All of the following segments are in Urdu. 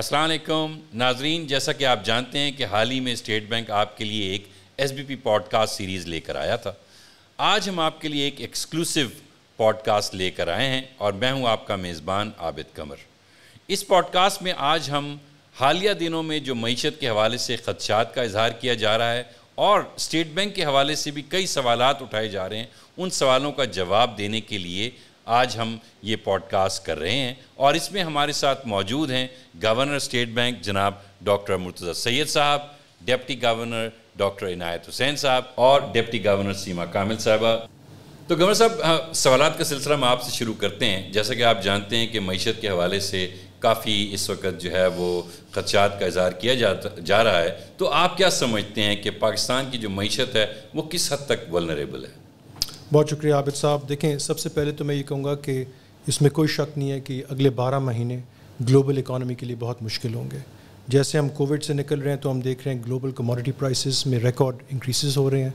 السلام علیکم ناظرین، جیسا کہ آپ جانتے ہیں کہ حال ہی میں اسٹیٹ بینک آپ کے لیے ایک S B P podcast series لے کر آیا تھا۔ آج ہم آپ کے لیے ایک ایکسکلوسیو پوڈ کاسٹ لے کر آئے ہیں اور میں ہوں آپ کا میزبان عابد قمر۔ اس پوڈ کاسٹ میں آج ہم حالیہ دنوں میں جو معیشت کے حوالے سے خدشات کا اظہار کیا جا رہا ہے اور اسٹیٹ بینک کے حوالے سے بھی کئی سوالات اٹھائے جا رہے ہیں، ان سوالوں کا جواب دینے کے لیے آج ہم یہ پوڈ کاسٹ کر رہے ہیں، اور اس میں ہمارے ساتھ موجود ہیں گورنر اسٹیٹ بینک جناب ڈاکٹر مرتضی سید صاحب، ڈپٹی گورنر ڈاکٹر عنایت حسین صاحب اور ڈپٹی گورنر سیما کامل صاحبہ۔ تو گورنر صاحب، سوالات کا سلسلہ ہم آپ سے شروع کرتے ہیں۔ جیسا کہ آپ جانتے ہیں کہ معیشت کے حوالے سے کافی اس وقت جو ہے وہ خدشات کا اظہار کیا جا رہا ہے، تو آپ کیا سمجھتے ہیں کہ پاکستان کی جو معیشت ہے وہ کس حد تک ولنریبل ہے؟ بہت شکریہ عابد صاحب۔ دیکھیں، سب سے پہلے تو میں یہ کہوں گا کہ اس میں کوئی شک نہیں ہے کہ اگلے 12 مہینے گلوبل اکانومی کے لیے بہت مشکل ہوں گے۔ جیسے ہم کووڈ سے نکل رہے ہیں تو ہم دیکھ رہے ہیں گلوبل کموڈٹی پرائسز میں ریکارڈ انکریسز ہو رہے ہیں،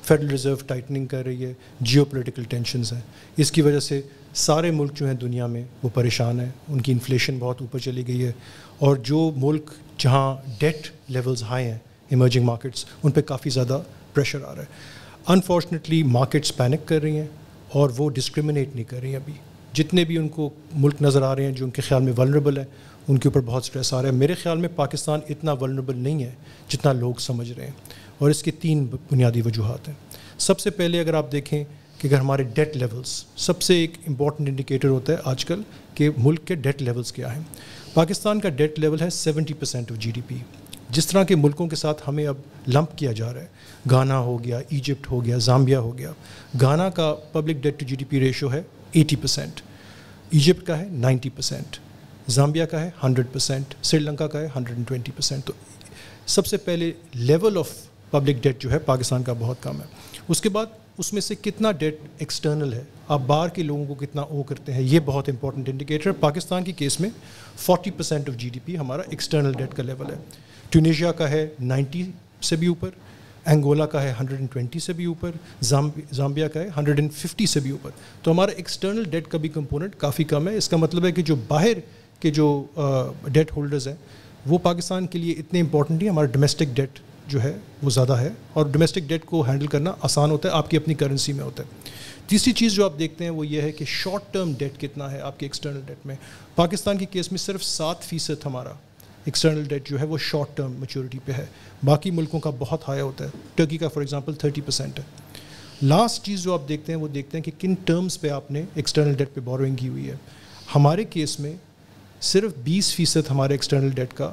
فیڈرل ریزرو ٹائٹننگ کر رہی ہے، جیو پولیٹیکل ٹینشنز ہیں۔ اس کی وجہ سے سارے ملک جو ہیں دنیا میں وہ پریشان ہیں، ان کی انفلیشن بہت اوپر چلی گئی ہے، اور جو ملک جہاں ڈیٹ لیولز ہائی ہیں ایمرجنگ مارکیٹس، ان پہ کافی زیادہ پریشر آ رہا ہے۔ انفارچونیٹلی مارکیٹس پینک کر رہی ہیں اور وہ ڈسکرمنیٹ نہیں کر رہی ہیں۔ ابھی جتنے بھی ان کو ملک نظر آ رہے ہیں جو ان کے خیال میں ولنریبل ہیں، ان کے اوپر بہت سٹریس آ رہا ہے۔ میرے خیال میں پاکستان اتنا ولنریبل نہیں ہے جتنا لوگ سمجھ رہے ہیں، اور اس کے 3 بنیادی وجوہات ہیں۔ سب سے پہلے اگر آپ دیکھیں کہ اگر ہمارے ڈیٹ لیولز، سب سے ایک امپورٹنٹ انڈیکیٹر ہوتا ہے آج کل کہ ملک کے ڈیٹ لیولز کیا ہیں۔ پاکستان کا ڈیٹ لیول ہے 70% آف GDP۔ جس طرح کے ملکوں کے ساتھ ہمیں اب لمپ کیا جا رہا ہے، گانا ہو گیا، ایجپٹ ہو گیا، زامبیا ہو گیا۔ گانا کا public debt to GDP ratio ہے 80%، ایجپٹ کا ہے 90%، زامبیا کا ہے 100%، سری لنکا کا ہے 120%۔ تو سب سے پہلے لیول آف پبلک ڈیٹ جو ہے پاکستان کا بہت کم ہے۔ اس کے بعد اس میں سے کتنا ڈیٹ ایکسٹرنل ہے، آپ باہر کے لوگوں کو کتنا او کرتے ہیں، یہ بہت امپورٹنٹ انڈیکیٹر ہے۔ پاکستان کی کیس میں 40% آف GDP ہمارا ایکسٹرنل ڈیٹ کا لیول ہے۔ ٹونیشیا کا ہے 90 سے بھی اوپر، انگولا کا ہے 120 سے بھی اوپر، زامبیا کا ہے 150 سے بھی اوپر۔ تو ہمارا ایکسٹرنل ڈیٹ کا بھی کمپوننٹ کافی کم ہے۔ اس کا مطلب ہے کہ جو باہر کے جو ڈیٹ ہولڈرز ہیں وہ پاکستان کے لیے اتنے امپورٹنٹ نہیں۔ ہمارا ڈومیسٹک ڈیٹ جو ہے وہ زیادہ ہے، اور ڈومیسٹک ڈیٹ کو ہینڈل کرنا آسان ہوتا ہے، آپ کی اپنی کرنسی میں ہوتا ہے۔ تیسری چیز جو آپ دیکھتے ہیں وہ یہ ہے کہ شارٹ ٹرم ڈیٹ کتنا ہے آپ کے ایکسٹرنل ڈیٹ میں۔ پاکستان کی کیس میں صرف 7% ہمارا ایکسٹرنل ڈیٹ جو ہے وہ شارٹ ٹرم میچورٹی پہ ہے، باقی ملکوں کا بہت ہائی ہوتا ہے۔ ٹرکی کا فار ایگزامپل 30% ہے۔ لاسٹ چیز جو آپ دیکھتے ہیں وہ دیکھتے ہیں کہ کن ٹرمز پہ آپ نے ایکسٹرنل ڈیٹ پہ بوروئنگ کی ہوئی ہے۔ ہمارے کیس میں صرف 20% ہمارے ایکسٹرنل ڈیٹ کا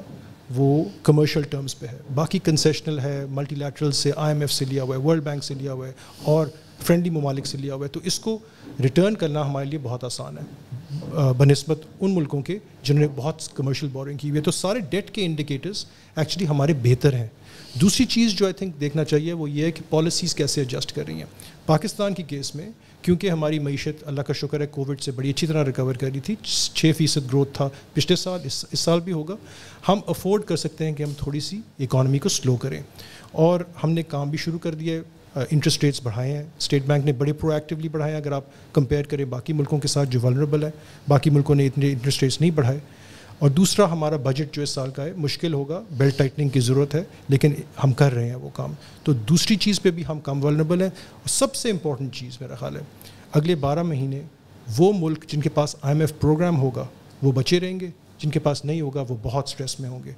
وہ کمرشل ٹرمز پہ ہے، باقی کنسیشنل ہے، ملٹی لیٹرل سے، IMF سے لیا ہوا ہے، ورلڈ بینک سے لیا ہوا ہے، اور فرینڈلی ممالک سے لیا ہوا ہے۔ تو اس کو ریٹرن کرنا ہمارے لیے بہت آسان ہے بنسبت ان ملکوں کے جنہوں نے بہت کمرشل بورنگ کی ہوئی ہے۔ تو سارے ڈیٹ کے انڈیکیٹرز ایکچولی ہمارے بہتر ہیں۔ دوسری چیز جو آئی تھنک دیکھنا چاہیے وہ یہ ہے کہ پالیسیز کیسے ایڈجسٹ کر رہی ہیں۔ پاکستان کی کیس میں کیونکہ ہماری معیشت اللہ کا شکر ہے کووڈ سے بڑی اچھی طرح ریکور کر رہی تھی، 6% گروتھ تھا پچھلے سال، اس سال بھی ہوگا۔ ہم افورڈ کر سکتے ہیں کہ ہم تھوڑی سی اکانومی کو سلو کریں، اور ہم نے کام بھی شروع کر دیا ہے۔ انٹرسٹ ریٹس بڑھائے ہیں، اسٹیٹ بینک نے بڑے پرو ایکٹیولی بڑھائے ہیں۔ اگر آپ کمپیئر کریں باقی ملکوں کے ساتھ جو ولنریبل ہے، باقی ملکوں نے اتنے انٹرسٹ ریٹس نہیں بڑھائے۔ اور دوسرا، ہمارا بجٹ جو اس سال کا ہے مشکل ہوگا، بیلٹ ٹائٹننگ کی ضرورت ہے، لیکن ہم کر رہے ہیں وہ کام۔ تو دوسری چیز پہ بھی ہم کم ولنریبل ہیں۔ اور سب سے امپورٹنٹ چیز میرا خیال ہے اگلے 12 مہینے وہ ملک جن کے پاس IMF پروگرام ہوگا وہ بچے رہیں گے، جن کے پاس نہیں ہوگا وہ بہت سٹریس میں ہوں گے۔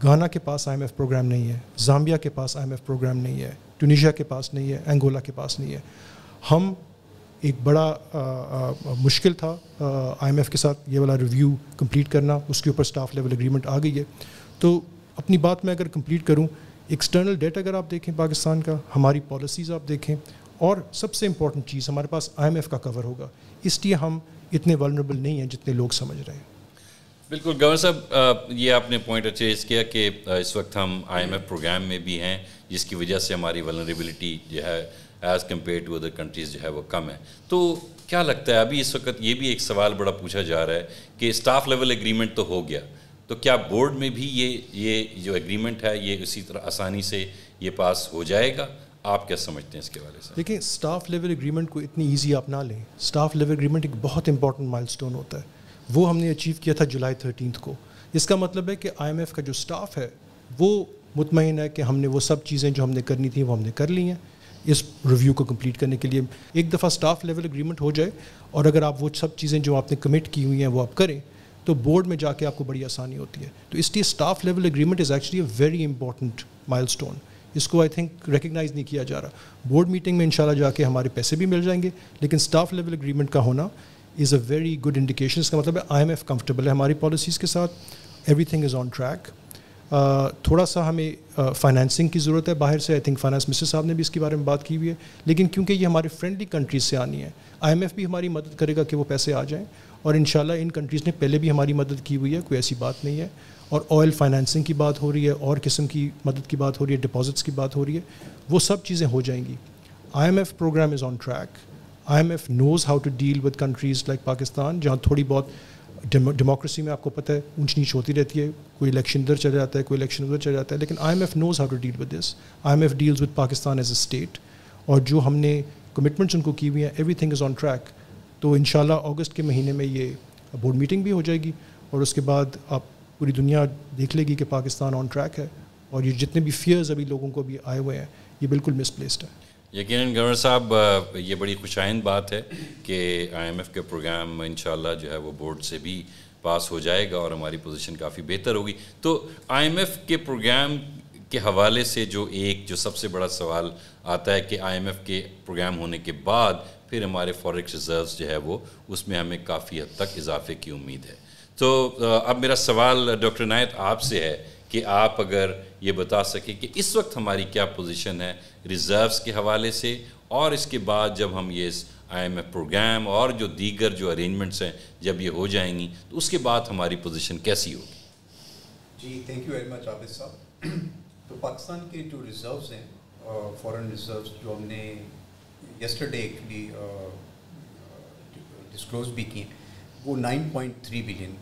گانا کے پاس IMF پروگرام نہیں ہے، زامبیا کے پاس IMF پروگرام نہیں ہے، ٹونیشیا کے پاس نہیں ہے، انگولا کے پاس نہیں ہے۔ ہم ایک بڑا مشکل تھا IMF کے ساتھ یہ والا ریویو کمپلیٹ کرنا، اس کے اوپر سٹاف لیول ایگریمنٹ آ گئی ہے۔ تو اپنی بات میں اگر کمپلیٹ کروں، ایکسٹرنل ڈیٹ اگر آپ دیکھیں پاکستان کا، ہماری پالیسیز آپ دیکھیں، اور سب سے امپورٹنٹ چیز ہمارے پاس IMF کا کور ہوگا، اس لیے ہم اتنے ولنریبل نہیں ہیں جتنے لوگ سمجھ رہے ہیں۔ بالکل گورنر صاحب، یہ آپ نے پوائنٹ اچھا اس کیا کہ اس وقت ہم IMF پروگرام میں بھی ہیں، جس کی وجہ سے ہماری ولنریبلٹی جو ہے as compared to other countries جو ہے وہ کم ہے۔ تو کیا لگتا ہے ابھی اس وقت یہ بھی ایک سوال بڑا پوچھا جا رہا ہے کہ اسٹاف لیول ایگریمنٹ تو ہو گیا، تو کیا بورڈ میں بھی یہ جو ایگریمنٹ ہے یہ اسی طرح آسانی سے یہ پاس ہو جائے گا؟ آپ کیا سمجھتے ہیں اس کے بارے سے؟ دیکھیں، اسٹاف لیول ایگریمنٹ کو اتنی ایزی آپ نہ لیں۔ اسٹاف لیول ایگریمنٹ ایک بہت امپورٹنٹ مائل سٹون ہوتا ہے، وہ ہم نے اچیو کیا تھا جولائی 13 کو، اس کا مطلب ہے کہ IMF کا جو سٹاف ہے وہ مطمئن ہے کہ ہم نے وہ سب چیزیں جو ہم نے کرنی تھیں وہ ہم نے کر لی ہیں اس ریویو کو کمپلیٹ کرنے کے لیے. ایک دفعہ سٹاف لیول اگریمنٹ ہو جائے اور اگر آپ وہ سب چیزیں جو آپ نے کمٹ کی ہوئی ہیں وہ آپ کریں تو بورڈ میں جا کے آپ کو بڑی آسانی ہوتی ہے. تو اس لیے staff level agreement is actually a very important مائل اسٹون. اس کو آئی تھنک ریکگنائز نہیں کیا جا رہا. بورڈ میٹنگ میں انشاءاللہ جا کے ہمارے پیسے بھی مل جائیں گے, لیکن سٹاف لیول اگریمنٹ کا ہونا از اے ویری گڈ انڈیکیشن. اس کا مطلب ہے IMF کمفرٹیبل ہے ہماری پالیسیز کے ساتھ, every thing is on track. تھوڑا سا ہمیں فائنینسنگ کی ضرورت ہے باہر سے. آئی تھنک فائنانس منسٹر صاحب نے بھی اس کے بارے میں بات کی ہوئی ہے, لیکن کیونکہ یہ ہمارے فرینڈلی کنٹریز سے آنی ہے IMF بھی ہماری مدد کرے گا کہ وہ پیسے آ جائیں, اور انشاءاللہ ان کنٹریز نے پہلے بھی ہماری مدد کی ہوئی ہے, کوئی ایسی بات نہیں ہے. اور آئل فائنینسنگ کی بات ہو رہی ہے, اور قسم کی مدد کی بات ہو رہی ہے, ڈپازٹس کی بات ہو رہی ہے, وہ سب چیزیں ہو جائیں گی. IMF programme is on track. IMF knows how to deal with countries like Pakistan, جہاں تھوڑی بہت ڈیموکریسی میں آپ کو پتہ ہے اونچ نیچ ہوتی رہتی ہے, کوئی الیکشن ادھر چل جاتا ہے, کوئی الیکشن ادھر چل جاتا ہے, لیکن IMF knows how to deal with this. IMF deals with Pakistan as a state, اور جو ہم نے کمٹمنٹس ان کو کی ہوئی ہیں every thing is on track. تو انشاءاللہ اگست کے مہینے میں یہ بورڈ میٹنگ بھی ہو جائے گی, اور اس کے بعد آپ پوری دنیا دیکھ لے گی کہ پاکستان آن ٹریک ہے, اور یہ جتنے بھی فیئرز ابھی لوگوں کو بھی آئے ہوئے ہیں یہ بالکل مس پلیسڈ ہے. یقیناً گورنر صاحب یہ بڑی خوش آئند بات ہے کہ IMF کے پروگرام انشاءاللہ جو ہے وہ بورڈ سے بھی پاس ہو جائے گا اور ہماری پوزیشن کافی بہتر ہوگی. تو IMF کے پروگرام کے حوالے سے جو سب سے بڑا سوال آتا ہے کہ IMF کے پروگرام ہونے کے بعد پھر ہمارے فوریکس ریزروز جو ہے وہ اس میں ہمیں کافی حد تک اضافے کی امید ہے. تو اب میرا سوال ڈاکٹر عنایت آپ سے ہے کہ آپ اگر یہ بتا سکیں کہ اس وقت ہماری کیا پوزیشن ہے ریزروز کے حوالے سے, اور اس کے بعد جب ہم یہ IMF پروگرام اور جو دیگر جو ارینجمنٹس ہیں جب یہ ہو جائیں گی تو اس کے بعد ہماری پوزیشن کیسی ہوگی؟ جی تھینک یو ویری مچ عابد صاحب. تو پاکستان کے جو ریزروز ہیں فارن ریزروز جو ہم نے یسٹرڈے ایکچولی ڈسکلوز بھی کیے وہ 9.3 بلین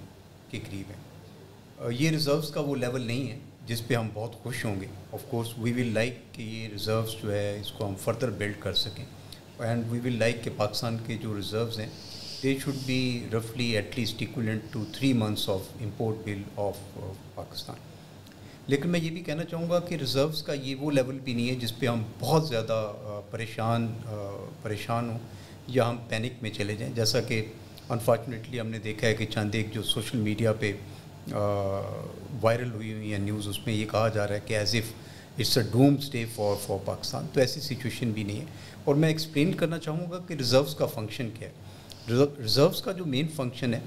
کے قریب ہیں. یہ ریزروز کا وہ لیول نہیں ہے جس پہ ہم بہت خوش ہوں گے. Of course we will like کہ یہ ریزروز جو ہے اس کو ہم فردر بلڈ کر سکیں, اینڈ وی ول لائک کہ پاکستان کے جو ریزروز ہیں دے شوڈ بی رفلی at least equivalent to 3 months of import bill of Pakistan. لیکن میں یہ بھی کہنا چاہوں گا کہ ریزروز کا یہ وہ لیول بھی نہیں ہے جس پہ ہم بہت زیادہ پریشان ہوں یا ہم پینک میں چلے جائیں, جیسا کہ انفارچونیٹلی ہم نے دیکھا ہے کہ چند ایک جو سوشل میڈیا پہ وائرل ہوئی ہیں نیوز, اس میں یہ کہا جا رہا ہے کہ as if it's a doomsday for Pakistan. تو ایسی سچویشن بھی نہیں ہے. اور میں ایکسپلین کرنا چاہوں گا کہ ریزروز کا فنکشن کیا ہے. ریزروز کا جو مین فنکشن ہے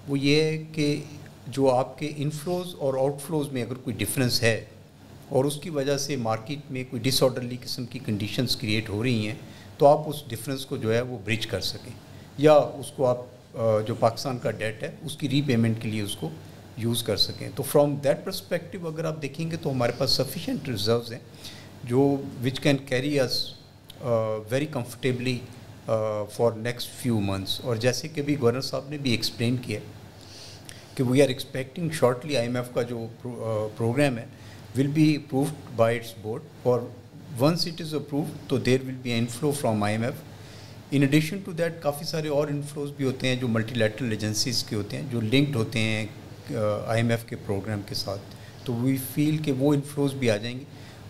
وہ یہ ہے کہ جو آپ کے انفلوز اور آؤٹ فلوز میں اگر کوئی ڈفرینس ہے اور اس کی وجہ سے مارکیٹ میں کوئی ڈس آرڈرلی قسم کی کنڈیشنز کریٹ ہو رہی ہیں تو آپ اس ڈفرینس کو جو ہے وہ برج کر سکیں, یا اس کو آپ جو پاکستان کا ڈیٹ ہے اس کی ری پیمنٹ کے لیے اس کو یوز کر سکیں. تو فرام دیٹ پرسپیکٹیو اگر آپ دیکھیں گے تو ہمارے پاس سفیشینٹ ریزروز ہیں جو which can carry us very comfortably for next few months. اور جیسے کہ بھی گورنر صاحب نے بھی ایکسپلین کیا کہ we are expecting shortly IMF کا جو پروگرام ہے will be approved by its board, اور ونس اٹ از اپرووڈ تو there will be an inflow from IMF. In addition to that کافی سارے اور انفلوز بھی ہوتے ہیں جو ملٹی لیٹرل ایجنسیز کے ہوتے ہیں جو لنکڈ ہوتے ہیں IMF کے پروگرام کے ساتھ. تو وی فیل کہ وہ انفلوز بھی آ جائیں گے,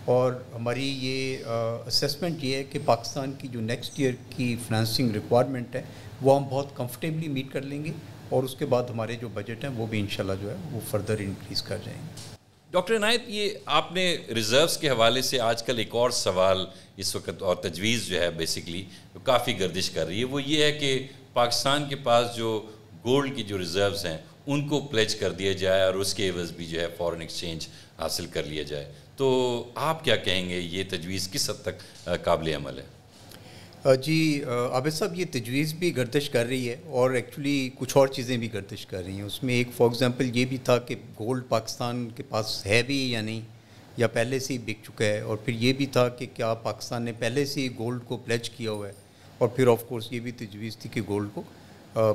اور ہماری یہ اسیسمنٹ یہ ہے کہ پاکستان کی جو نیکسٹ ایئر کی فنانسنگ ریکوائرمنٹ ہے وہ ہم بہت کمفرٹیبلی میٹ کر لیں گے, اور اس کے بعد ہمارے جو بجٹ ہیں وہ بھی انشاءاللہ جو ہے وہ فردر انکریز کر جائیں گے. ڈاکٹر عنایت, یہ آپ نے ریزروز کے حوالے سے آج کل ایک اور سوال اس وقت اور تجویز جو ہے بیسکلی کافی گردش کر رہی ہے, وہ یہ ہے کہ پاکستان کے پاس جو گولڈ کی جو ریزروز ہیں ان کو پلیج کر دیا جائے اور اس کے عوض بھی جو ہے فارن ایکسچینج حاصل کر لیا جائے. تو آپ کیا کہیں گے, یہ تجویز کس حد تک قابل عمل ہے؟ جی عابد صاحب, یہ تجویز بھی گردش کر رہی ہے اور ایکچولی کچھ اور چیزیں بھی گردش کر رہی ہیں. اس میں ایک فار ایگزامپل یہ بھی تھا کہ گولڈ پاکستان کے پاس ہے بھی یا نہیں, یا پہلے سے ہی بک چکا ہے, اور پھر یہ بھی تھا کہ کیا پاکستان نے پہلے سے ہی گولڈ کو پلیج کیا ہوا ہے, اور پھر آف کورس یہ بھی تجویز تھی کہ گولڈ کو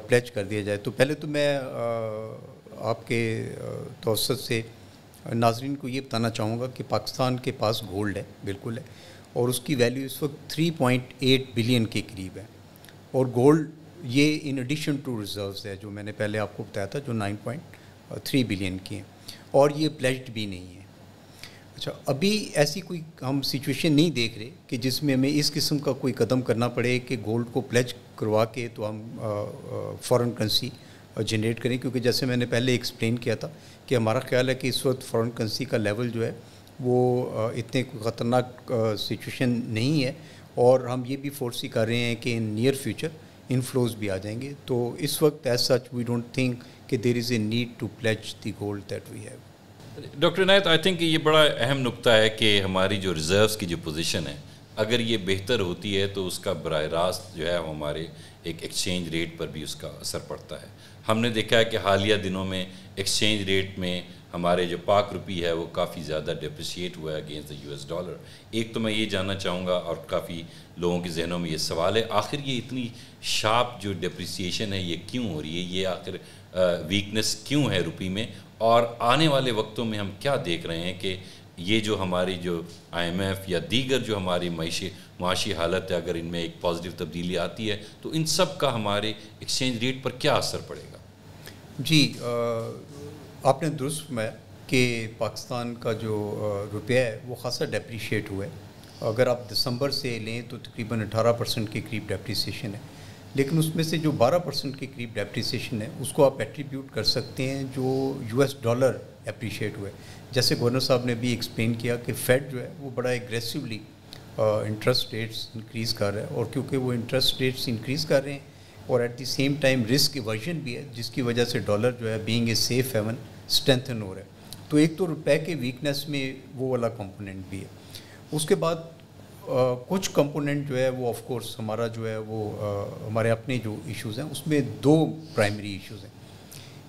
پلیج کر دیا جائے. تو پہلے تو میں آپ کے توسط سے ناظرین کو یہ بتانا چاہوں گا کہ پاکستان کے پاس گولڈ ہے, بالکل ہے, اور اس کی ویلیو اس وقت 3.8 بلین کے قریب ہے. اور گولڈ یہ ان ایڈیشن ٹو ریزروز ہے جو میں نے پہلے آپ کو بتایا تھا جو 9.3 بلین کی ہیں. اور یہ پلیجڈ بھی نہیں ہے. اچھا, ابھی ایسی کوئی ہم سچویشن نہیں دیکھ رہے کہ جس میں ہمیں اس قسم کا کوئی قدم کرنا پڑے کہ گولڈ کو پلیج کروا کے تو ہم فارن کرنسی جنریٹ کریں, کیونکہ جیسے میں نے پہلے ایکسپلین کیا تھا کہ ہمارا خیال ہے کہ اس وقت فارن کرنسی کا لیول جو ہے وہ اتنے خطرناک سچویشن نہیں ہے, اور ہم یہ بھی فورسی کر رہے ہیں کہ ان نیئر فیوچر انفلوز بھی آ جائیں گے. تو اس وقت as such we don't think کہ there is a need to pledge the gold that we have. Doctor Inayat, I think یہ بڑا اہم نقطہ ہے کہ ہماری جو ریزروز کی جو پوزیشن ہے اگر یہ بہتر ہوتی ہے تو اس کا براہ راست جو ہے ہمارے ایک ایکسچینج ریٹ پر بھی اس کا اثر پڑتا ہے. ہم نے دیکھا ہے کہ حالیہ دنوں میں ایکسچینج ریٹ میں ہمارے جو پاک روپی ہے وہ کافی زیادہ ڈیپریشیٹ ہوا ہے اگینسٹ دا US ڈالر. ایک تو میں یہ جاننا چاہوں گا, اور کافی لوگوں کے ذہنوں میں یہ سوال ہے, آخر یہ اتنی شارپ جو ڈیپریسیشن ہے یہ کیوں ہو رہی ہے, یہ آخر ویکنس کیوں ہے روپی میں, اور آنے والے وقتوں میں ہم کیا دیکھ رہے ہیں کہ یہ جو ہماری جو IMF یا دیگر جو ہماری معاشی حالت ہے اگر ان میں ایک پازیٹیو تبدیلی آتی ہے تو ان سب کا ہمارے ایکسچینج ریٹ پر کیا اثر پڑے گا؟ جی, آپ نے درست فرمایا کہ پاکستان کا جو روپیہ ہے وہ خاصا ڈیپریشیٹ ہوا ہے. اگر آپ دسمبر سے لیں تو تقریباً 18% کے قریب ڈیپریسیشن ہے, لیکن اس میں سے جو 12% کے قریب ڈیپریسیشن ہے اس کو آپ ایٹریبیوٹ کر سکتے ہیں جو US ڈالر اپریشیٹ ہوئے. جیسے گورنر صاحب نے بھی ایکسپلین کیا کہ فیڈ جو ہے وہ بڑا ایگریسولی انٹرسٹ ریٹس انکریز کر رہا ہے, اور کیونکہ وہ انٹرسٹ ریٹس انکریز کر رہے ہیں اور at the same time risk aversion بھی ہے جس کی وجہ سے ڈالر جو ہے being a safe haven strengthen ہو رہا ہے. تو ایک تو روپے کے ویکنیس میں وہ والا کمپوننٹ بھی ہے. اس کے بعد کچھ کمپوننٹ جو ہے وہ آف کورس ہمارا جو ہے وہ ہمارے اپنے جو ایشوز ہیں اس میں 2 پرائمری ایشوز ہیں.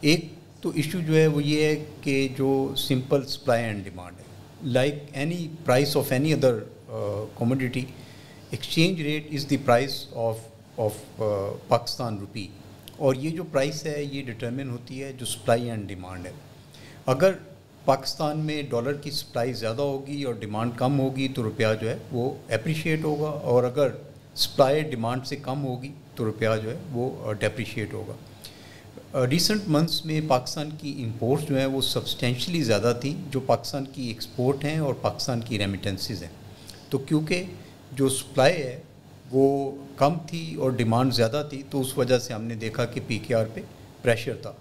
ایک تو ایشو جو ہے وہ یہ ہے کہ جو سمپل سپلائی اینڈ ڈیمانڈ ہے, like any price of any other commodity, exchange rate is the price of Pakistan rupee, اور یہ جو پرائس ہے یہ ڈٹرمن ہوتی ہے جو سپلائی اینڈ ڈیمانڈ ہے. اگر پاکستان میں ڈالر کی سپلائی زیادہ ہوگی اور ڈیمانڈ کم ہوگی تو روپیہ جو ہے وہ اپریشیٹ ہوگا, اور اگر سپلائی ڈیمانڈ سے کم ہوگی تو روپیہ جو ہے وہ ڈیپریشیٹ ہوگا. ریسنٹ منتھس میں پاکستان کی امپورٹس جو ہیں وہ سبسٹینشلی زیادہ تھیں جو پاکستان کی ایکسپورٹ ہیں اور پاکستان کی ریمیٹنسز ہیں. تو کیونکہ جو سپلائی ہے وہ کم تھی اور ڈیمانڈ زیادہ تھی تو اس وجہ سے ہم نے دیکھا کہ PKR پہ پریشر تھا.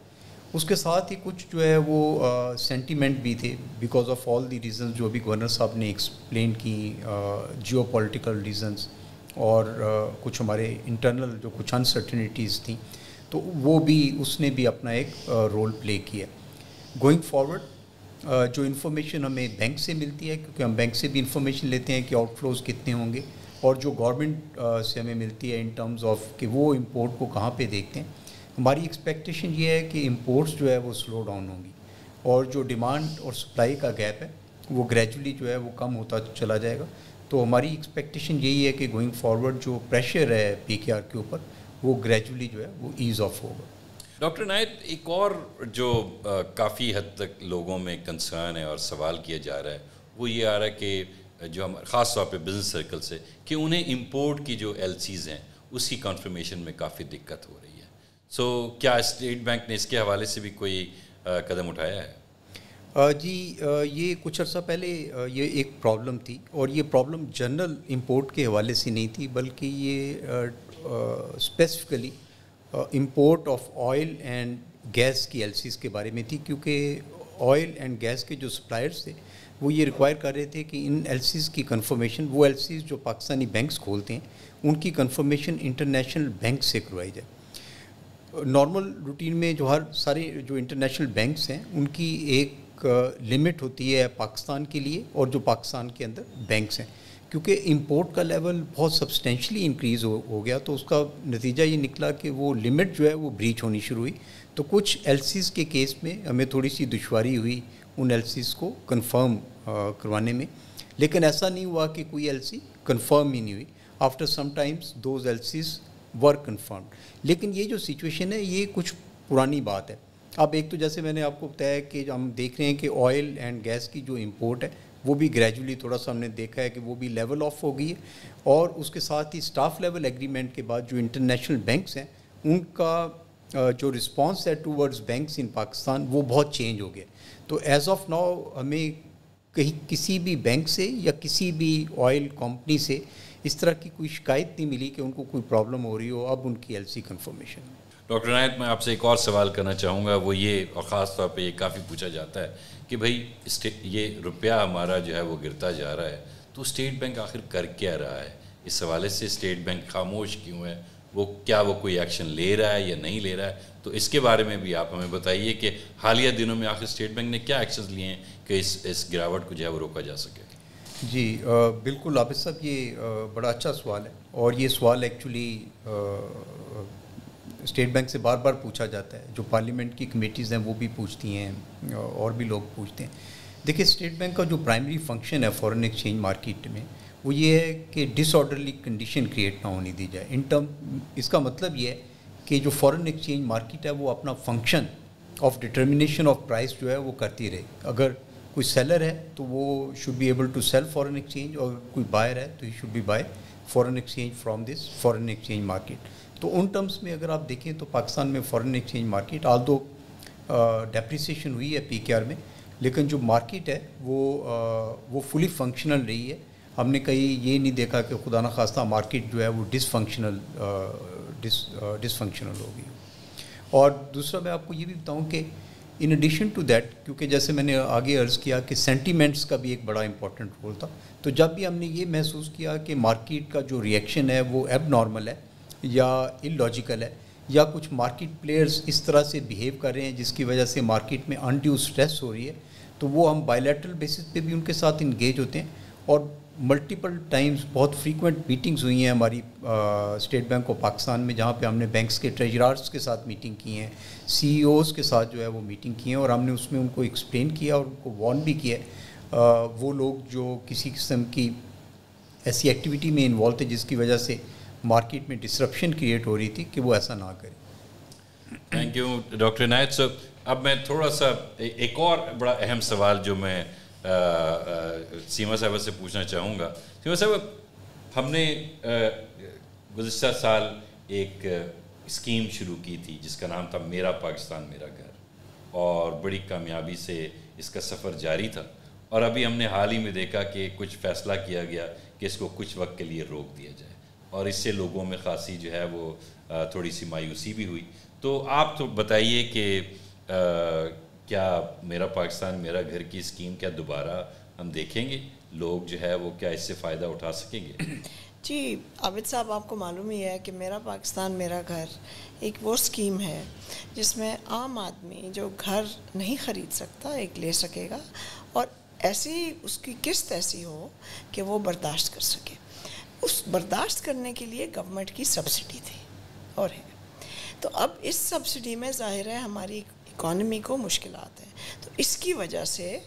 اس کے ساتھ ہی کچھ جو ہے وہ سینٹیمنٹ بھی تھے because of all the reasons جو ابھی گورنر صاحب نے ایکسپلین کی, جیو پولیٹیکل ریزنز اور کچھ ہمارے انٹرنل جو کچھ انسرٹنیٹیز تھیں, تو وہ بھی اس نے بھی اپنا ایک رول پلے کیا. گوئنگ فارورڈ جو انفارمیشن ہمیں بینک سے ملتی ہے, کیونکہ ہم بینک سے بھی انفارمیشن لیتے ہیں کہ آؤٹ فلوز کتنے ہوں گے, اور جو گورنمنٹ سے ہمیں ملتی ہے ان ٹرمز آف کہ وہ امپورٹ کو کہاں پہ دیکھتے ہیں, ہماری ایکسپیکٹیشن یہ ہے کہ امپورٹس جو ہے وہ سلو ڈاؤن ہوں گی, اور جو ڈیمانڈ اور سپلائی کا گیپ ہے وہ گریجولی جو ہے وہ کم ہوتا چلا جائے گا. تو ہماری ایکسپیکٹیشن یہی ہے کہ گوئنگ فارورڈ جو پریشر ہے PKR کے اوپر وہ گریجولی جو ہے وہ ایز آف ہوگا. ڈاکٹر عنایت, ایک اور جو کافی حد تک لوگوں میں کنسرن ہے اور سوال کیا جا رہا ہے وہ یہ آ رہا ہے کہ جو ہم خاص طور پہ بزنس سرکل سے کہ انہیں امپورٹ کی جو LCs ہیں اس کی کنفرمیشن میں کافی دقت ہو رہی ہے. سو کیا اسٹیٹ بینک نے اس کے حوالے سے بھی کوئی قدم اٹھایا ہے؟ جی, یہ کچھ عرصہ پہلے یہ ایک پرابلم تھی, اور یہ پرابلم جنرل امپورٹ کے حوالے سے نہیں تھی بلکہ یہ specifically import of oil and gas کی LCs کے بارے میں تھی, کیونکہ آئل اینڈ گیس کے جو سپلائرز تھے وہ یہ ریکوائر کر رہے تھے کہ ان LCs کی کنفرمیشن, وہ LCs جو پاکستانی بینکس کھولتے ہیں ان کی کنفرمیشن انٹرنیشنل بینک سے کروائی جائے. نارمل روٹین میں جو ہر سارے جو انٹرنیشنل بینکس ہیں ان کی ایک لمٹ ہوتی ہے پاکستان کے لیے اور جو پاکستان کے اندر بینکس ہیں. کیونکہ امپورٹ کا لیول بہت سبسٹینشلی انکریز ہو گیا تو اس کا نتیجہ یہ نکلا کہ وہ لمٹ جو ہے وہ بریچ ہونی شروع ہوئی. تو کچھ LCs کے کیس میں ہمیں تھوڑی سی دشواری ہوئی ان LCs کو کنفرم کروانے میں, لیکن ایسا نہیں ہوا کہ کوئی LC کنفرم ہی نہیں ہوئی. After some times those LCs were confirmed. لیکن یہ جو سچویشن ہے یہ کچھ پرانی بات ہے. اب ایک تو جیسے میں نے آپ کو بتایا کہ ہم دیکھ رہے ہیں کہ آئل اینڈ گیس کی جو امپورٹ ہے وہ بھی گریجولی تھوڑا سا ہم نے دیکھا ہے کہ وہ بھی لیول آف ہو گئی ہے, اور اس کے ساتھ ہی اسٹاف لیول ایگریمنٹ کے بعد جو انٹرنیشنل بینکس ہیں ان کا جو رسپانس ہے ٹوورڈز بینکس ان پاکستان وہ بہت چینج ہو گیا. تو ایز آف ناؤ ہمیں کہیں کسی بھی بینک سے یا کسی بھی آئل کمپنی سے اس طرح کی کوئی شکایت نہیں ملی کہ ان کو کوئی پرابلم ہو رہی ہو اب ان کی LC کنفرمیشن. ڈاکٹر عنایت میں آپ سے ایک اور سوال کرنا چاہوں گا, وہ یہ, اور خاص طور پہ یہ کافی پوچھا جاتا ہے کہ بھائی یہ روپیہ ہمارا جو ہے وہ گرتا جا رہا ہے, تو اسٹیٹ بینک آخر کر کیا رہا ہے؟ اس حوالے سے اسٹیٹ بینک خاموش کیوں ہے؟ کیا وہ کوئی ایکشن لے رہا ہے یا نہیں لے رہا ہے؟ تو اس کے بارے میں بھی آپ ہمیں بتائیے کہ حالیہ دنوں میں آخر اسٹیٹ بینک نے کیا ایکشنز لیے ہیں کہ اس گراوٹ کو جو ہے وہ روکا جا سکے. جی بالکل عابد صاحب, یہ بڑا اچھا سوال ہے, اور یہ سوال ایکچولی اسٹیٹ بینک سے بار بار پوچھا جاتا ہے. جو پارلیمنٹ کی کمیٹیز ہیں وہ بھی پوچھتی ہیں اور بھی لوگ پوچھتے ہیں. دیکھیں اسٹیٹ بینک کا جو پرائمری فنکشن ہے فارن ایکسچینج مارکیٹ میں وہ یہ ہے کہ ڈس آرڈرلی کنڈیشن کریٹ نہ ہونے دی جائے. ان ٹرم اس کا مطلب یہ ہے کہ جو فارن ایکسچینج مارکیٹ ہے وہ اپنا function of determination of price جو ہے وہ کرتی رہے. اگر کوئی سیلر ہے تو وہ should be able to sell foreign exchange, اور کوئی بائر ہے تو he should be buy foreign exchange from this foreign exchange market. تو ان ٹرمز میں اگر آپ دیکھیں تو پاکستان میں فارن ایکسچینج مارکیٹ آلدو ڈیپریسیشن ہوئی ہے PKR میں, لیکن جو مارکیٹ ہے وہ فلی فنکشنل رہی ہے. ہم نے کہیں یہ نہیں دیکھا کہ خدا نخواستہ مارکیٹ جو ہے وہ ڈس فنکشنل ہو گئی. اور دوسرا میں آپ کو یہ بھی بتاؤں کہ ان ایڈیشن ٹو دیٹ, کیونکہ جیسے میں نے آگے عرض کیا کہ سینٹیمنٹس کا بھی ایک بڑا امپورٹنٹ رول تھا, تو جب بھی ہم نے یہ محسوس کیا کہ مارکیٹ کا جو ریئیکشن ہے وہ ایب نارمل ہے یا ان لاجیکل ہے, یا کچھ مارکیٹ پلیئرز اس طرح سے بیہیو کر رہے ہیں جس کی وجہ سے مارکیٹ میں انڈیو اسٹریس ہو رہی ہے, تو وہ ہم بائیلیٹرل بیسس پہ بھی ان کے ساتھ انگیج ہوتے ہیں. اور ملٹیپل ٹائمز بہت فریکوینٹ میٹنگز ہوئی ہیں ہماری اسٹیٹ بینک آف پاکستان میں, جہاں پہ ہم نے بینکس کے ٹریجرارس کے ساتھ میٹنگ کی ہیں, CEOs کے ساتھ جو ہے وہ میٹنگ کی ہیں, اور ہم نے اس میں ان کو ایکسپلین کیا اور ان کو وارن بھی کیا وہ لوگ جو کسی قسم کی ایسی ایکٹیویٹی میں انوالو تھے جس کی وجہ سے مارکیٹ میں ڈسرپشن کریٹ ہو رہی تھی کہ وہ ایسا نہ کریں. تھینک یو ڈاکٹر عنایت صاحب. اب میں تھوڑا سا ایک اور بڑا اہم سوال جو میں سیما صاحبہ سے پوچھنا چاہوں گا. سیما صاحب, ہم نے گزشتہ سال ایک اسکیم شروع کی تھی جس کا نام تھا میرا پاکستان میرا گھر, اور بڑی کامیابی سے اس کا سفر جاری تھا, اور ابھی ہم نے حال ہی میں دیکھا کہ کچھ فیصلہ کیا گیا کہ اس کو کچھ وقت کے لیے روک دیا جائے, اور اس سے لوگوں میں خاصی جو ہے وہ تھوڑی سی مایوسی بھی ہوئی. تو آپ تو بتائیے کہ کیا میرا پاکستان میرا گھر کی اسکیم کیا دوبارہ ہم دیکھیں گے؟ لوگ جو ہے وہ کیا اس سے فائدہ اٹھا سکیں گے؟ جی عابد صاحب, آپ کو معلوم ہی ہے کہ میرا پاکستان میرا گھر ایک وہ اسکیم ہے جس میں عام آدمی جو گھر نہیں خرید سکتا ایک لے سکے گا, اور ایسی اس کی قسط ایسی ہو کہ وہ برداشت کر سکے. اس برداشت کرنے کے لیے گورنمنٹ کی سبسڈی تھی اور ہے. تو اب اس سبسڈی میں ظاہر ہے ہماری اکانومی کو مشکلات ہیں, تو اس کی وجہ سے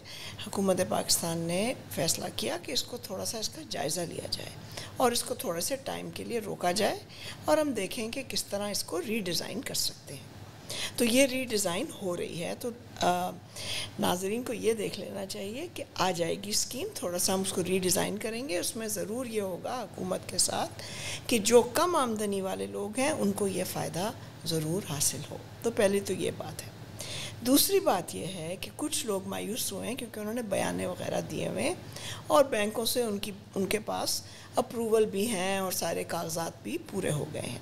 حکومت پاکستان نے فیصلہ کیا کہ اس کو تھوڑا سا اس کا جائزہ لیا جائے اور اس کو تھوڑے سے ٹائم کے لیے روکا جائے, اور ہم دیکھیں کہ کس طرح اس کو ری ڈیزائن کر سکتے ہیں. تو یہ ری ڈیزائن ہو رہی ہے, تو ناظرین کو یہ دیکھ لینا چاہیے کہ آ جائے گی اسکیم, تھوڑا سا ہم اس کو ری ڈیزائن کریں گے. اس میں ضرور یہ ہوگا حکومت کے ساتھ کہ جو کم آمدنی والے لوگ ہیں ان کو یہ فائدہ ضرور حاصل ہو. تو پہلی تو یہ بات ہے. دوسری بات یہ ہے کہ کچھ لوگ مایوس ہوئے ہیں کیونکہ انہوں نے بیانے وغیرہ دیے ہوئے اور بینکوں سے ان کے پاس اپروول بھی ہیں اور سارے کاغذات بھی پورے ہو گئے ہیں.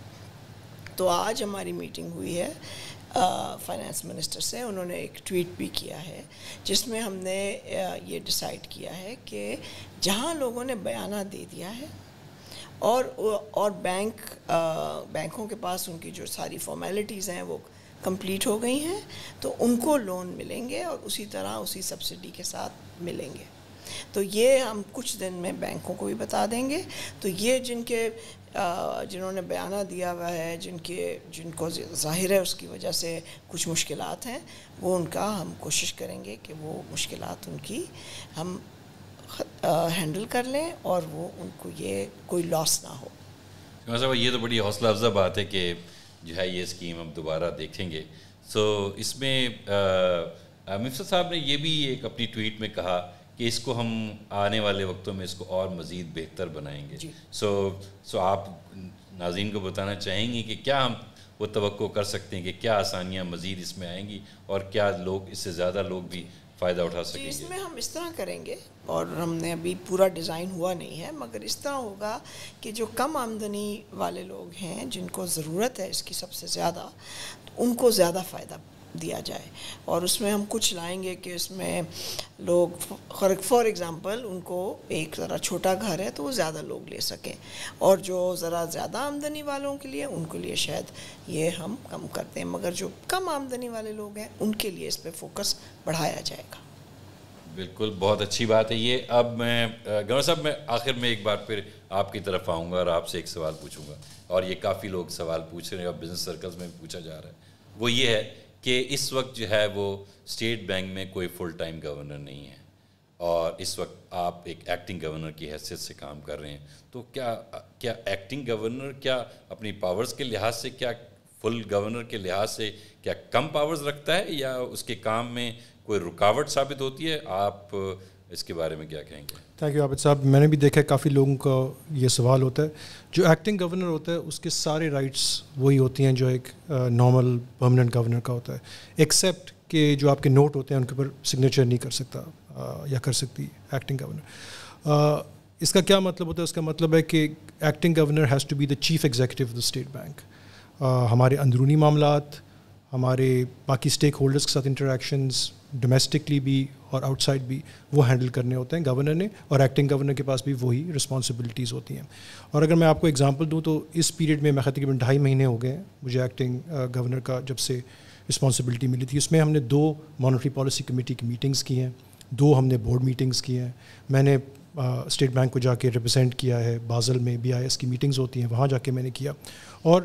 تو آج ہماری میٹنگ ہوئی ہے فائنانس منسٹر سے, انہوں نے ایک ٹویٹ بھی کیا ہے جس میں ہم نے یہ ڈیسائیڈ کیا ہے کہ جہاں لوگوں نے بیانہ دے دیا ہے اور بینکوں کے پاس ان کی جو ساری فارمیلٹیز ہیں وہ کمپلیٹ ہو گئی ہیں, تو ان کو لون ملیں گے اور اسی طرح اسی سبسڈی کے ساتھ ملیں گے. تو یہ ہم کچھ دن میں بینکوں کو بھی بتا دیں گے. تو یہ جنہوں نے بیانہ دیا ہوا ہے, جن کو ظاہر ہے اس کی وجہ سے کچھ مشکلات ہیں, وہ ان کا ہم کوشش کریں گے کہ وہ مشکلات ان کی ہم ہینڈل کر لیں اور وہ ان کو یہ کوئی لاس نہ ہو. صاحب یہ تو بڑی حوصلہ افزا بات ہے کہ جو ہے یہ اسکیم ہم دوبارہ دیکھیں گے. سو اس میں مفصل صاحب نے یہ بھی ایک اپنی ٹویٹ میں کہا کہ اس کو ہم آنے والے وقتوں میں اس کو اور مزید بہتر بنائیں گے. سو آپ ناظرین کو بتانا چاہیں گی کہ کیا ہم وہ توقع کر سکتے ہیں کہ کیا آسانیاں مزید اس میں آئیں گی اور کیا لوگ اس سے زیادہ لوگ بھی فائدہ اٹھا سکیں گے؟ اس میں ہم اس طرح کریں گے، اور ہم نے ابھی پورا ڈیزائن ہوا نہیں ہے، مگر اس طرح ہوگا کہ جو کم آمدنی والے لوگ ہیں جن کو ضرورت ہے اس کی سب سے زیادہ، ان کو زیادہ فائدہ دیا جائے. اور اس میں ہم کچھ لائیں گے کہ اس میں لوگ فار ایگزامپل ان کو ایک ذرا چھوٹا گھر ہے تو وہ زیادہ لوگ لے سکیں، اور جو ذرا زیادہ آمدنی والوں کے لیے ان کے لیے شاید یہ ہم کم کرتے ہیں، مگر جو کم آمدنی والے لوگ ہیں ان کے لیے اس پہ فوکس بڑھایا جائے گا. بالکل، بہت اچھی بات ہے یہ. اب میں گورنر صاحب میں آخر میں ایک بار پھر آپ کی طرف آؤں گا اور آپ سے ایک سوال پوچھوں گا، اور یہ کافی لوگ سوال پوچھ رہے ہیں اور بزنس سرکلز میں پوچھا جا رہا ہے. وہ یہ ہے کہ اس وقت جو ہے وہ اسٹیٹ بینک میں کوئی فل ٹائم گورنر نہیں ہے، اور اس وقت آپ ایک ایکٹنگ گورنر کی حیثیت سے کام کر رہے ہیں. تو کیا ایکٹنگ گورنر کیا اپنی پاورز کے لحاظ سے کیا فل گورنر کے لحاظ سے کیا کم پاورز رکھتا ہے، یا اس کے کام میں کوئی رکاوٹ ثابت ہوتی ہے؟ آپ اس کے بارے میں کیا کہیں گے؟ تھینک یو عابد صاحب. میں نے بھی دیکھا ہے کافی لوگوں کا یہ سوال ہوتا ہے. جو ایکٹنگ گورنر ہوتا ہے اس کے سارے رائٹس وہی ہوتی ہیں جو ایک نارمل پرماننٹ گورنر کا ہوتا ہے، ایکسیپٹ کہ جو آپ کے نوٹ ہوتے ہیں ان کے اوپر سگنیچر نہیں کر سکتا یا کر سکتی ایکٹنگ گورنر. اس کا کیا مطلب ہوتا ہے؟ اس کا مطلب ہے کہ acting governor has to be the chief executive of the state bank. ہمارے اندرونی معاملات، ہمارے باقی اسٹیک ہولڈرس کے ساتھ انٹریکشنز ڈومیسٹکلی بھی اور آؤٹ سائڈ بھی وہ ہینڈل کرنے ہوتے ہیں گورنر نے، اور ایکٹنگ گورنر کے پاس بھی وہی رسپانسبلٹیز ہوتی ہیں. اور اگر میں آپ کو اگزامپل دوں تو اس پیریڈ میں تقریباً 2.5 مہینے ہو گئے ہیں مجھے ایکٹنگ گورنر کا جب سے رسپانسبلٹی ملی تھی. اس میں ہم نے 2 مانیٹری پالیسی کمیٹی کی میٹنگز کی ہیں، 2 ہم نے بورڈ میٹنگز کی ہیں. میں نے اسٹیٹ بینک کو جا کے ریپرزینٹ کیا ہے، بازل میں BIS کی میٹنگز ہوتی ہیں وہاں جا کے میں نے کیا. اور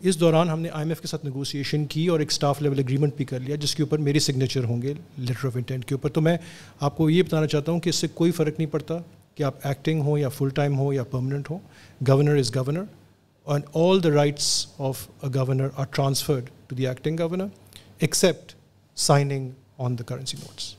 اس دوران ہم نے IMF کے ساتھ نیگوسیشن کی اور ایک اسٹاف لیول ایگریمنٹ بھی کر لیا جس کے اوپر میرے سگنیچر ہوں گے لیٹر آف انٹینٹ کے اوپر. تو میں آپ کو یہ بتانا چاہتا ہوں کہ اس سے کوئی فرق نہیں پڑتا کہ آپ ایکٹنگ ہو یا فل ٹائم ہو یا پرماننٹ ہو. Governor is governor and all the rights of a governor are transferred to the acting governor except signing on the currency notes.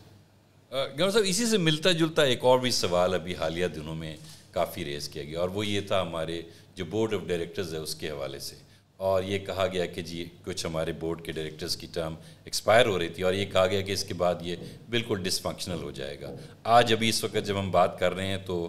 Governor صاحب اسی سے ملتا جلتا ایک اور بھی سوال ابھی حالیہ دنوں میں کافی ریز کیا گیا، اور وہ یہ تھا ہمارے جو بورڈ آف ڈائریکٹرز ہے اس کے حوالے سے. اور یہ کہا گیا کہ جی کچھ ہمارے بورڈ کے ڈائریکٹرز کی ٹرم ایکسپائر ہو رہی تھی، اور یہ کہا گیا کہ اس کے بعد یہ بالکل ڈس فنکشنل ہو جائے گا. آج ابھی اس وقت جب ہم بات کر رہے ہیں تو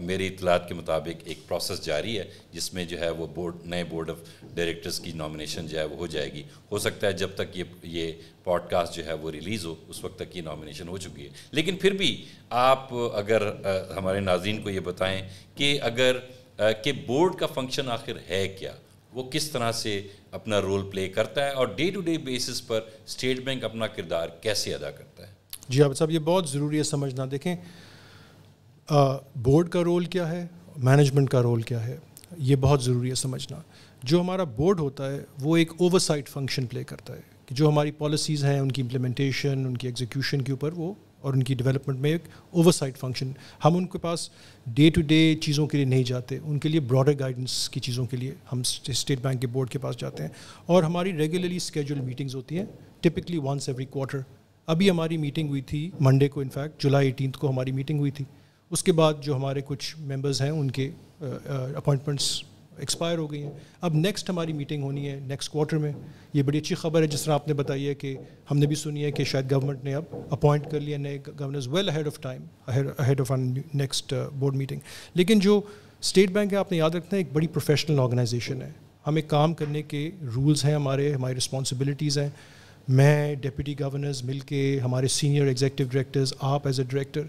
میری اطلاعات کے مطابق ایک پروسیس جاری ہے جس میں جو ہے وہ نئے بورڈ آف ڈائریکٹرز کی نامینیشن جو ہے وہ ہو جائے گی. ہو سکتا ہے جب تک یہ پوڈ کاسٹ جو ہے وہ ریلیز ہو اس وقت تک یہ نامینیشن ہو چکی ہے. لیکن پھر بھی آپ اگر ہمارے ناظرین کو یہ بتائیں کہ بورڈ کا فنکشن آخر ہے کیا، وہ کس طرح سے اپنا رول پلے کرتا ہے، اور ڈے ٹو ڈے بیسس پر اسٹیٹ بینک اپنا کردار کیسے ادا کرتا ہے؟ جی عابد صاحب، یہ بہت ضروری ہے سمجھنا. دیکھیں بورڈ کا رول کیا ہے، مینجمنٹ کا رول کیا ہے، یہ بہت ضروری ہے سمجھنا. جو ہمارا بورڈ ہوتا ہے وہ ایک اوور سائٹ فنکشن پلے کرتا ہے کہ جو ہماری پالیسیز ہیں ان کی امپلیمنٹیشن، ان کی ایگزیکیوشن کے اوپر وہ اور ان کی ڈیولپمنٹ میں ایک اوور سائٹ فنکشن. ہم ان کے پاس ڈے ٹو ڈے چیزوں کے لیے نہیں جاتے، ان کے لیے براڈر گائیڈنس کی چیزوں کے لیے ہم اسٹیٹ بینک کے بورڈ کے پاس جاتے ہیں. اور ہماری ریگولرلی اسکیجول میٹنگز ہوتی ہیں ٹپکلی ونس ایوری کوارٹر. ابھی ہماری میٹنگ ہوئی تھی منڈے کو، انفیکٹ جولائی 18 کو ہماری میٹنگ ہوئی تھی. اس کے بعد جو ہمارے کچھ ممبرز ہیں ان کے اپوائنٹمنٹس ایکسپائر ہو گئی ہیں. اب نیکسٹ ہماری میٹنگ ہونی ہے نیکسٹ کوارٹر میں. یہ بڑی اچھی خبر ہے، جس طرح آپ نے بتائی ہے کہ ہم نے بھی سنی ہے کہ شاید گورنمنٹ نے اب اپوائنٹ کر لیا نئے governors well ahead of time, ahead of next board meeting. لیکن جو اسٹیٹ بینک ہے آپ نے یاد رکھنا ہے ایک بڑی پروفیشنل آرگنائزیشن ہے. ہمیں کام کرنے کے رولز ہیں، ہماری رسپانسبلٹیز ہیں. میں ڈپٹی گورنرز مل کے، ہمارے سینئر ایگزیکٹو ڈائریکٹرز، آپ ایز اے ڈائریکٹر،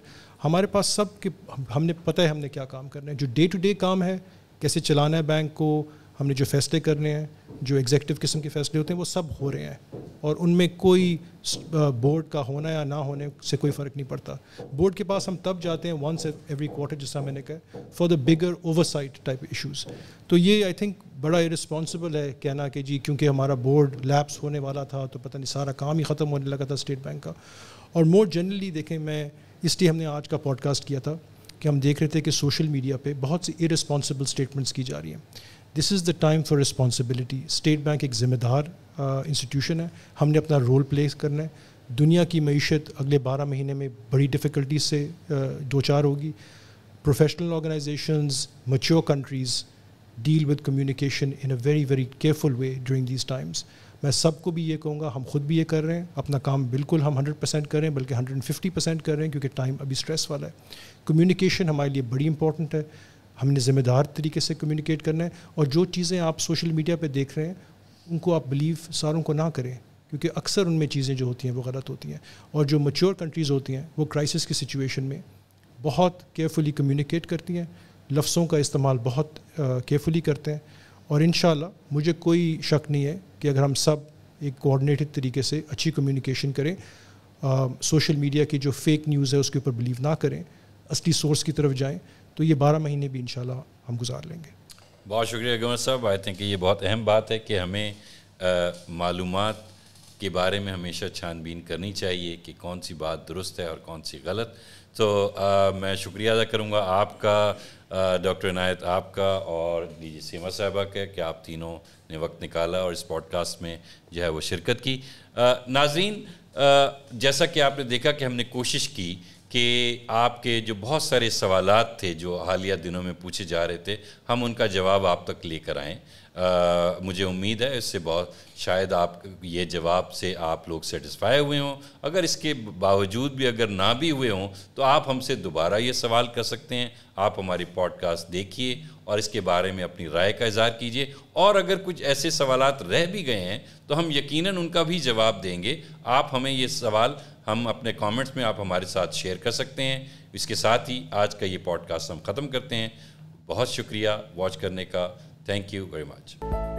ہمارے پاس سب کے ہم نے پتہ ہے ہم نے کیا کام کرنا ہے. جو ڈے ٹو ڈے کام ہے، کیسے چلانا ہے بینک کو، ہم نے جو فیصلے کرنے ہیں، جو ایگزیکٹو قسم کے فیصلے ہوتے ہیں وہ سب ہو رہے ہیں. اور ان میں کوئی بورڈ کا ہونا یا نہ ہونے سے کوئی فرق نہیں پڑتا. بورڈ کے پاس ہم تب جاتے ہیں ونس ایوری کوارٹر، جس طرح میں نے کہا، for the bigger oversight type issues. تو یہ آئی تھنک بڑا ارسپانسبل ہے کہنا کہ جی کیونکہ ہمارا بورڈ لیپس ہونے والا تھا تو پتہ نہیں سارا کام ہی ختم ہونے لگا تھا اسٹیٹ بینک کا. اور مور جنرلی دیکھیں، میں اس لیے ہم نے آج کا پوڈ کاسٹ کیا تھا کہ ہم دیکھ رہے تھے کہ سوشل میڈیا پہ بہت سی ارسپانسبل اسٹیٹمنٹس کی جا رہی ہیں. This is the time for responsibility. State bank ایک ذمہ دار انسٹیٹیوشن ہے، ہم نے اپنا رول پلے کرنا ہے. دنیا کی معیشت اگلے 12 مہینے میں بڑی ڈفیکلٹیز سے دو چار ہوگی. Professional organisations, mature countries deal with communication in a very very careful way during these times. میں سب کو بھی یہ کہوں گا, ہم خود بھی یہ کر رہے ہیں, اپنا کام بالکل ہم 100% کر رہے ہیں, بلکہ 150% کر رہے ہیں, کیونکہ ٹائم ابھی اسٹریس والا ہے. کمیونیکیشن ہمارے لیے بڑی امپورٹنٹ ہے, ہم نے ذمہ دار طریقے سے کمیونیکیٹ کرنا ہے, اور جو چیزیں آپ سوشل میڈیا پہ دیکھ رہے ہیں ان کو آپ بلیو ساروں کو نہ کریں, کیونکہ اکثر ان میں چیزیں جو ہوتی ہیں وہ غلط ہوتی ہیں. اور جو میچور کنٹریز ہوتی ہیں وہ کرائسس کی سچویشن میں بہت کیئرفلی کمیونیکیٹ کرتی ہیں, لفظوں کا استعمال بہت کیئرفلی کرتے ہیں, اور انشاءاللہ مجھے کوئی شک نہیں ہے کہ اگر ہم سب ایک کوآرڈینیٹڈ طریقے سے اچھی کمیونیکیشن کریں, سوشل میڈیا کی جو فیک نیوز ہے اس کے اوپر بلیو نہ کریں, اصلی سورس کی طرف جائیں, تو یہ 12 مہینے بھی انشاءاللہ ہم گزار لیں گے. بہت شکریہ گورنر صاحب. آئی تھنک کہ یہ بہت اہم بات ہے کہ ہمیں معلومات کے بارے میں ہمیشہ چھان بین کرنی چاہیے کہ کون سی بات درست ہے اور کون سی غلط. تو میں شکریہ ادا کروں گا آپ کا, ڈاکٹر عنایت آپ کا, اور ڈی جی سیما صاحبہ کا, کہ آپ تینوں نے وقت نکالا اور اس پوڈ کاسٹ میں جو ہے وہ شرکت کی. ناظرین, جیسا کہ آپ نے دیکھا کہ ہم نے کوشش کی کہ آپ کے جو بہت سارے سوالات تھے جو حالیہ دنوں میں پوچھے جا رہے تھے, ہم ان کا جواب آپ تک لے کر آئیں. مجھے امید ہے اس سے بہت شاید آپ یہ جواب سے آپ لوگ سیٹسفائی ہوئے ہوں. اگر اس کے باوجود بھی اگر نہ بھی ہوئے ہوں تو آپ ہم سے دوبارہ یہ سوال کر سکتے ہیں. آپ ہماری پوڈ کاسٹ دیکھیے اور اس کے بارے میں اپنی رائے کا اظہار کیجیے, اور اگر کچھ ایسے سوالات رہ بھی گئے ہیں تو ہم یقیناً ان کا بھی جواب دیں گے. آپ ہمیں یہ سوال ہم اپنے کامنٹس میں آپ ہمارے ساتھ شیئر کر سکتے ہیں. اس کے ساتھ ہی آج کا یہ پوڈ کاسٹ ہم ختم کرتے ہیں. بہت شکریہ واچ کرنے کا. Thank you very much.